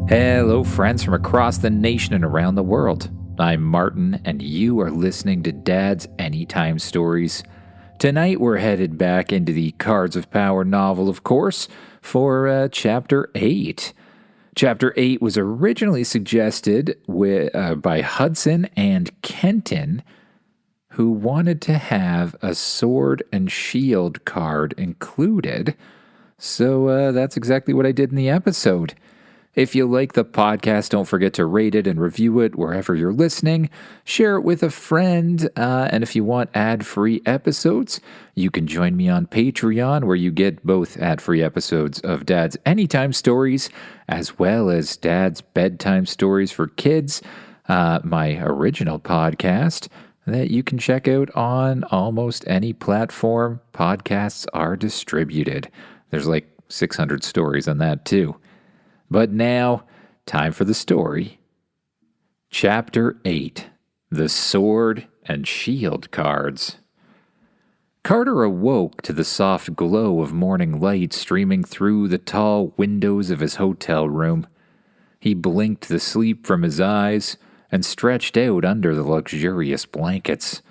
Hello, friends from across the nation and around the world. I'm Martin, and you are listening to Dad's Anytime Stories. Tonight, we're headed back into the Cards of Power novel, of course, for Chapter 8. Chapter 8 was originally suggested by Hudson and Kenton, who wanted to have a sword and shield card included. So that's exactly what I did in the episode. If you like the podcast, don't forget to rate it and review it wherever you're listening. Share it with a friend. And if you want ad-free episodes, you can join me on Patreon, where you get both ad-free episodes of Dad's Anytime Stories, as well as Dad's Bedtime Stories for Kids, my original podcast that you can check out on almost any platform podcasts are distributed. There's like 600 stories on that, too. But now, time for the story. Chapter 8, The Sword and Shield Cards. Carter awoke to the soft glow of morning light streaming through the tall windows of his hotel room. He blinked the sleep from his eyes and stretched out under the luxurious blankets.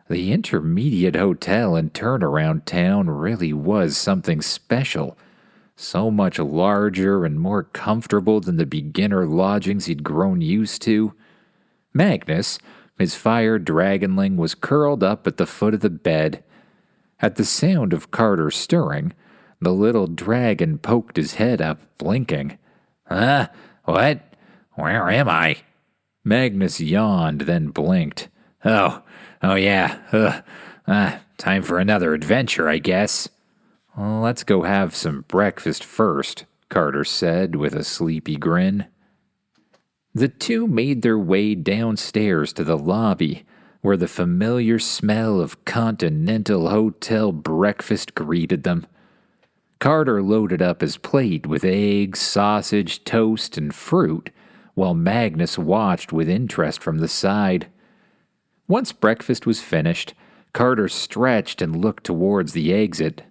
The Intermediate Hotel in Turnaround Town really was something special. So much larger and more comfortable than the beginner lodgings he'd grown used to. Magnus, his fire dragonling, was curled up at the foot of the bed. At the sound of Carter stirring, the little dragon poked his head up, blinking. What? Where am I? Magnus yawned, then blinked. Oh yeah. Time for another adventure, I guess. Well, let's go have some breakfast first, Carter said with a sleepy grin. The two made their way downstairs to the lobby, where the familiar smell of continental hotel breakfast greeted them. Carter loaded up his plate with eggs, sausage, toast, and fruit, while Magnus watched with interest from the side. Once breakfast was finished, Carter stretched and looked towards the exit.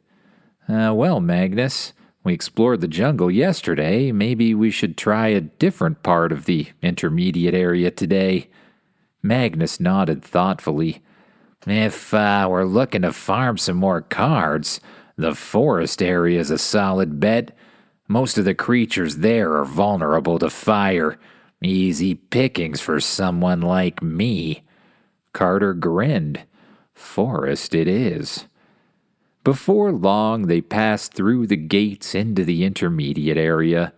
Well, Magnus, we explored the jungle yesterday. Maybe we should try a different part of the intermediate area today. Magnus nodded thoughtfully. If we're looking to farm some more cards, the forest area is a solid bet. Most of the creatures there are vulnerable to fire. Easy pickings for someone like me. Carter grinned. Forest it is. Before long, they passed through the gates into the intermediate area.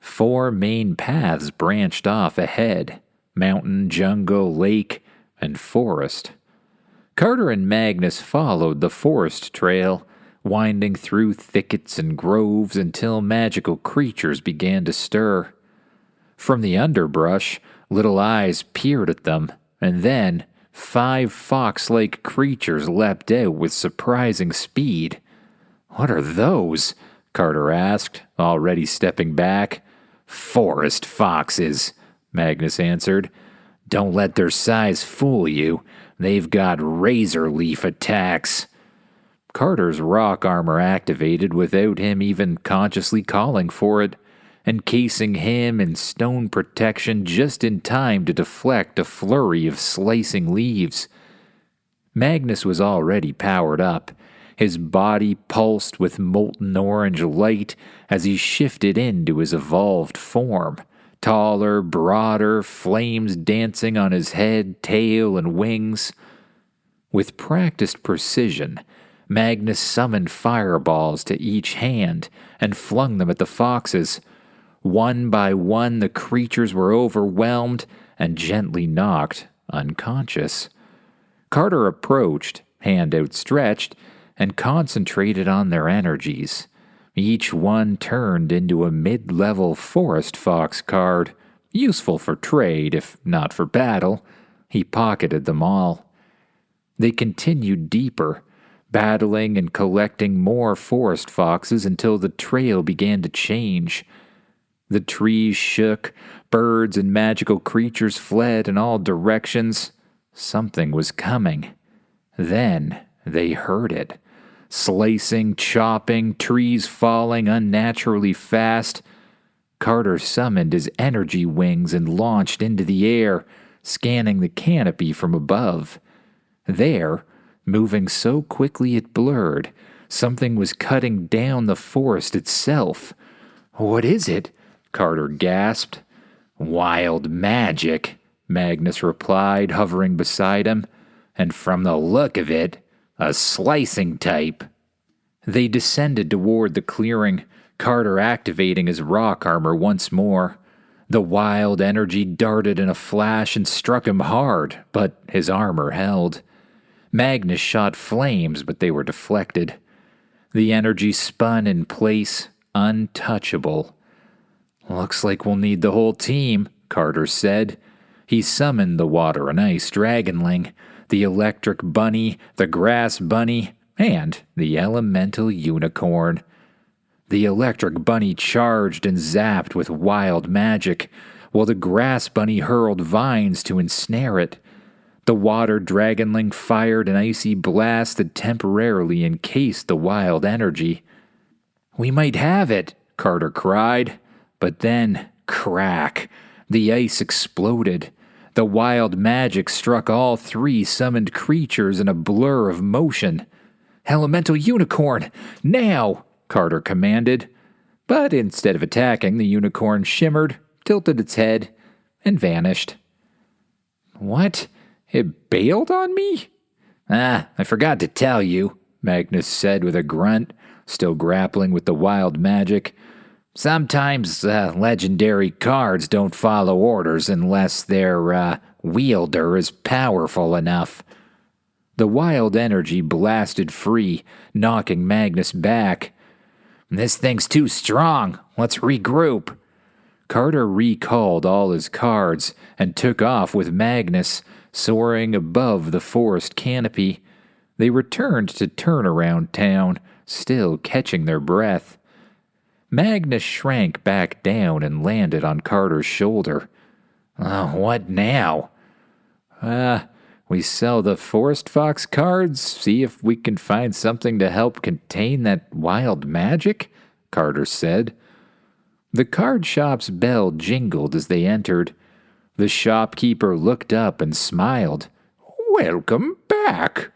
4 main paths branched off ahead: mountain, jungle, lake, and forest. Carter and Magnus followed the forest trail, winding through thickets and groves until magical creatures began to stir. From the underbrush, little eyes peered at them, and then 5 fox-like creatures leapt out with surprising speed. What are those? Carter asked, already stepping back. Forest foxes, Magnus answered. Don't let their size fool you. They've got razor leaf attacks. Carter's rock armor activated without him even consciously calling for it, encasing him in stone protection just in time to deflect a flurry of slicing leaves. Magnus was already powered up. His body pulsed with molten orange light as he shifted into his evolved form. Taller, broader, flames dancing on his head, tail, and wings. With practiced precision, Magnus summoned fireballs to each hand and flung them at the foxes. One by one, the creatures were overwhelmed and gently knocked unconscious. Carter approached, hand outstretched, and concentrated on their energies. Each one turned into a mid-level forest fox card, useful for trade, if not for battle. He pocketed them all. They continued deeper, battling and collecting more forest foxes until the trail began to change. The trees shook, birds and magical creatures fled in all directions. Something was coming. Then they heard it. Slicing, chopping, trees falling unnaturally fast. Carter summoned his energy wings and launched into the air, scanning the canopy from above. There, moving so quickly it blurred, something was cutting down the forest itself. "What is it?" Carter gasped. "Wild magic," Magnus replied, hovering beside him. "And from the look of it, a slicing type." They descended toward the clearing, Carter activating his rock armor once more. The wild energy darted in a flash and struck him hard, but his armor held. Magnus shot flames, but they were deflected. The energy spun in place, untouchable. "Looks like we'll need the whole team," Carter said. He summoned the water and ice dragonling, the electric bunny, the grass bunny, and the elemental unicorn. The electric bunny charged and zapped with wild magic, while the grass bunny hurled vines to ensnare it. The water dragonling fired an icy blast that temporarily encased the wild energy. "We might have it," Carter cried. But then, crack, the ice exploded. The wild magic struck all three summoned creatures in a blur of motion. "Elemental unicorn, now!" Carter commanded. But instead of attacking, the unicorn shimmered, tilted its head, and vanished. "What? It bailed on me?" "I forgot to tell you," Magnus said with a grunt, still grappling with the wild magic. "Sometimes legendary cards don't follow orders unless their wielder is powerful enough." The wild energy blasted free, knocking Magnus back. "This thing's too strong. Let's regroup." Carter recalled all his cards and took off with Magnus, soaring above the forest canopy. They returned to Turnaround Town, still catching their breath. Magnus shrank back down and landed on Carter's shoulder. "What now?" We sell the Forest Fox cards, see if we can find something to help contain that wild magic," Carter said. The card shop's bell jingled as they entered. The shopkeeper looked up and smiled. "Welcome back."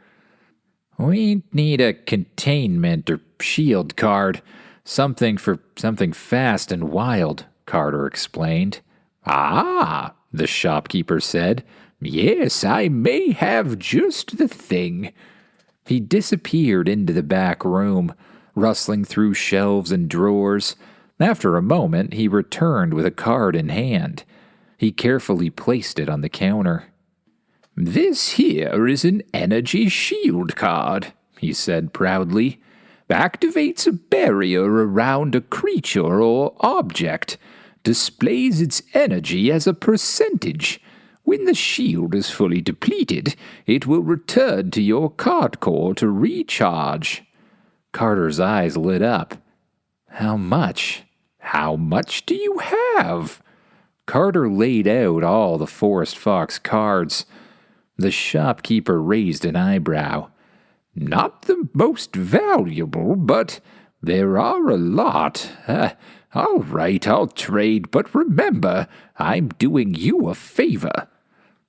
"We need a containment or shield card. Something for something fast and wild," Carter explained. "Ah," the shopkeeper said. "Yes, I may have just the thing." He disappeared into the back room, rustling through shelves and drawers. After a moment, he returned with a card in hand. He carefully placed it on the counter. "This here is an energy shield card," he said proudly. "Activates a barrier around a creature or object. Displays its energy as a percentage. When the shield is fully depleted, it will return to your card core to recharge." Carter's eyes lit up. "How much? How much do you have?" Carter laid out all the Forest Fox cards. The shopkeeper raised an eyebrow. "Not the most valuable, but there are a lot. All right, I'll trade, but remember, I'm doing you a favor."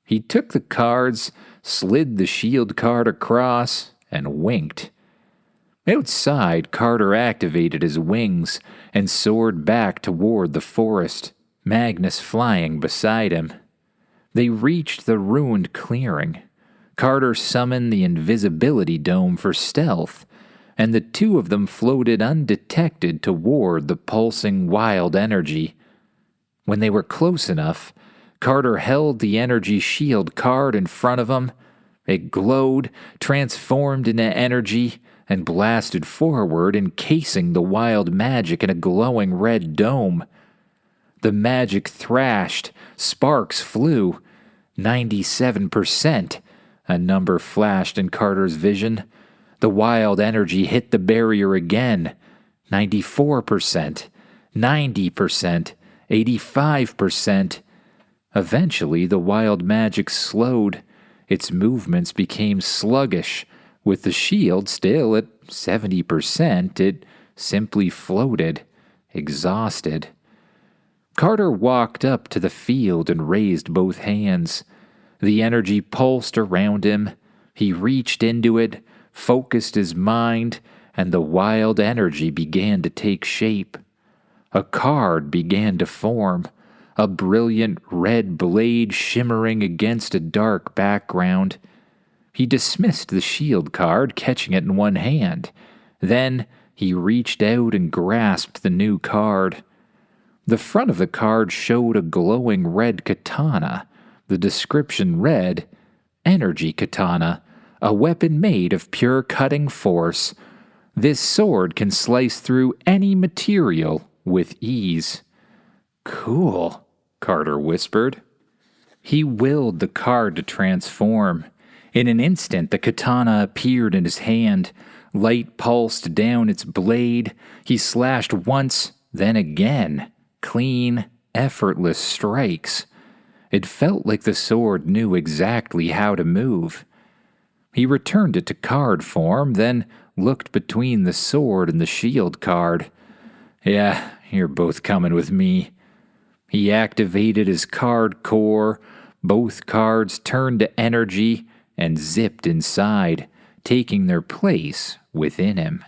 He took the cards, slid the shield card across, and winked. Outside, Carter activated his wings and soared back toward the forest, Magnus flying beside him. They reached the ruined clearing. Carter summoned the invisibility dome for stealth, and the two of them floated undetected toward the pulsing wild energy. When they were close enough, Carter held the energy shield card in front of him. It glowed, transformed into energy, and blasted forward, encasing the wild magic in a glowing red dome. The magic thrashed, sparks flew. 97%. A number flashed in Carter's vision. The wild energy hit the barrier again. 94%. 90%. 85%. Eventually, the wild magic slowed. Its movements became sluggish. With the shield still at 70%, it simply floated, exhausted. Carter walked up to the field and raised both hands. The energy pulsed around him. He reached into it, focused his mind, and the wild energy began to take shape. A card began to form, a brilliant red blade shimmering against a dark background. He dismissed the shield card, catching it in one hand. Then he reached out and grasped the new card. The front of the card showed a glowing red katana. The description read, "Energy Katana, a weapon made of pure cutting force. This sword can slice through any material with ease." "Cool," Carter whispered. He willed the card to transform. In an instant, the katana appeared in his hand. Light pulsed down its blade. He slashed once, then again. Clean, effortless strikes. It felt like the sword knew exactly how to move. He returned it to card form, then looked between the sword and the shield card. "Yeah, you're both coming with me." He activated his card core. Both cards turned to energy and zipped inside, taking their place within him.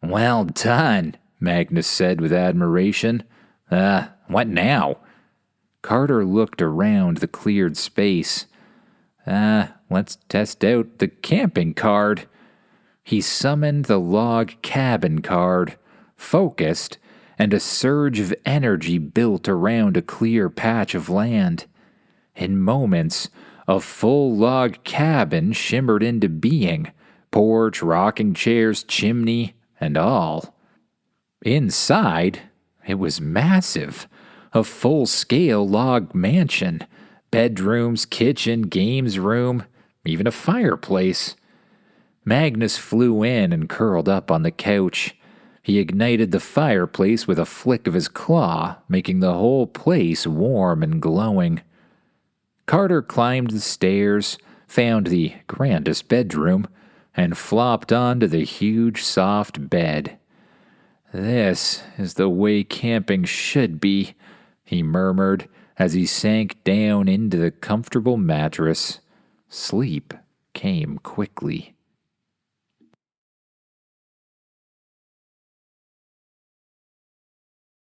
"Well done," Magnus said with admiration. What now?" Carter looked around the cleared space. Let's test out the camping card." He summoned the log cabin card, focused, and a surge of energy built around a clear patch of land. In moments, a full log cabin shimmered into being, porch, rocking chairs, chimney, and all. Inside, it was massive, a full-scale log mansion, bedrooms, kitchen, games room, even a fireplace. Magnus flew in and curled up on the couch. He ignited the fireplace with a flick of his claw, making the whole place warm and glowing. Carter climbed the stairs, found the grandest bedroom, and flopped onto the huge soft bed. "This is the way camping should be," he murmured as he sank down into the comfortable mattress. Sleep came quickly.